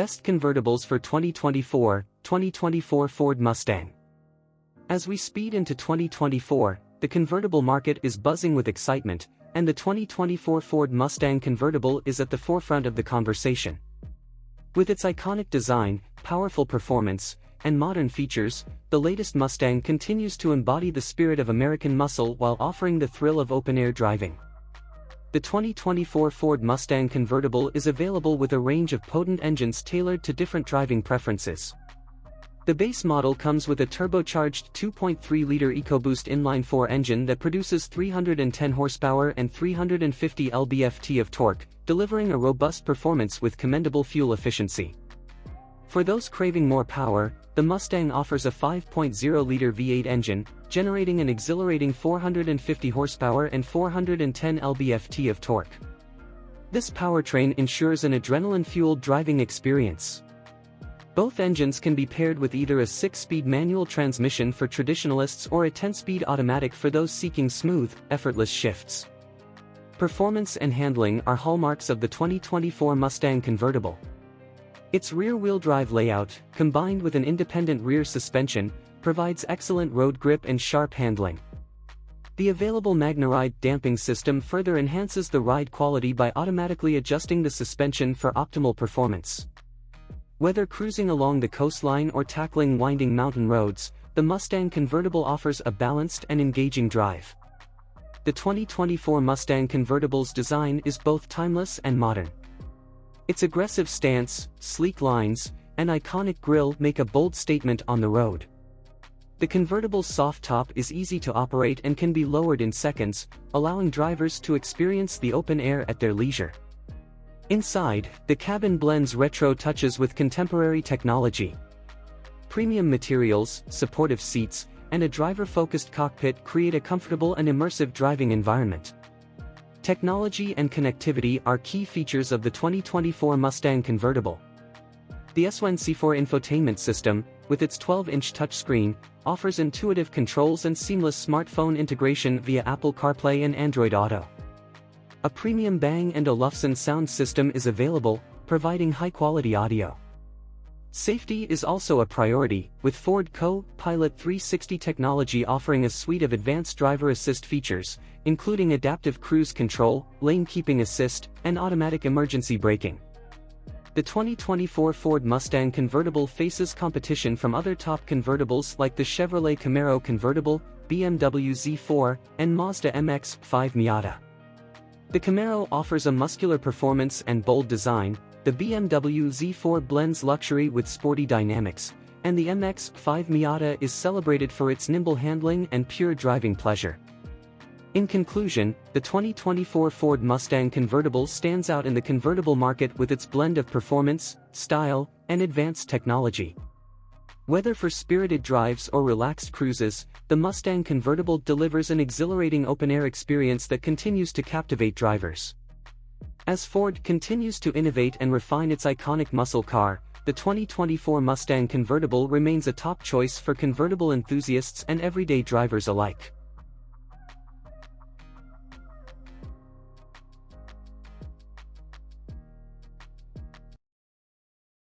Best convertibles for 2024 Ford Mustang. As we speed into 2024, the convertible market is buzzing with excitement, and the 2024 Ford Mustang convertible is at the forefront of the conversation. With its iconic design, powerful performance, and modern features, the latest Mustang continues to embody the spirit of American muscle while offering the thrill of open-air driving. The 2024 Ford Mustang convertible is available with a range of potent engines tailored to different driving preferences. The base model comes with a turbocharged 2.3-liter EcoBoost inline-4 engine that produces 310 horsepower and 350 lb-ft of torque, delivering a robust performance with commendable fuel efficiency. For those craving more power, the Mustang offers a 5.0-liter V8 engine, generating an exhilarating 450 horsepower and 410 lb-ft of torque. This powertrain ensures an adrenaline-fueled driving experience. Both engines can be paired with either a 6-speed manual transmission for traditionalists or a 10-speed automatic for those seeking smooth, effortless shifts. Performance and handling are hallmarks of the 2024 Mustang convertible. Its rear-wheel drive layout, combined with an independent rear suspension, provides excellent road grip and sharp handling. The available MagneRide damping system further enhances the ride quality by automatically adjusting the suspension for optimal performance. Whether cruising along the coastline or tackling winding mountain roads, the Mustang convertible offers a balanced and engaging drive. The 2024 Mustang convertible's design is both timeless and modern. Its aggressive stance, sleek lines, and iconic grille make a bold statement on the road. The convertible's soft top is easy to operate and can be lowered in seconds, allowing drivers to experience the open air at their leisure. Inside, the cabin blends retro touches with contemporary technology. Premium materials, supportive seats, and a driver-focused cockpit create a comfortable and immersive driving environment. Technology and connectivity are key features of the 2024 Mustang convertible. The S1C4 infotainment system, with its 12-inch touchscreen, offers intuitive controls and seamless smartphone integration via Apple CarPlay and Android Auto. A premium Bang & Olufsen sound system is available, providing high-quality audio. Safety is also a priority, with Ford Co-Pilot 360 technology offering a suite of advanced driver assist features, including adaptive cruise control, lane keeping assist, and automatic emergency braking. The 2024 Ford Mustang convertible faces competition from other top convertibles like the Chevrolet Camaro Convertible, BMW Z4, and Mazda MX-5 Miata. The Camaro offers a muscular performance and bold design, the BMW Z4 blends luxury with sporty dynamics, and the MX-5 Miata is celebrated for its nimble handling and pure driving pleasure. In conclusion, the 2024 Ford Mustang convertible stands out in the convertible market with its blend of performance, style, and advanced technology. Whether for spirited drives or relaxed cruises, the Mustang convertible delivers an exhilarating open-air experience that continues to captivate drivers. As Ford continues to innovate and refine its iconic muscle car, the 2024 Mustang convertible remains a top choice for convertible enthusiasts and everyday drivers alike.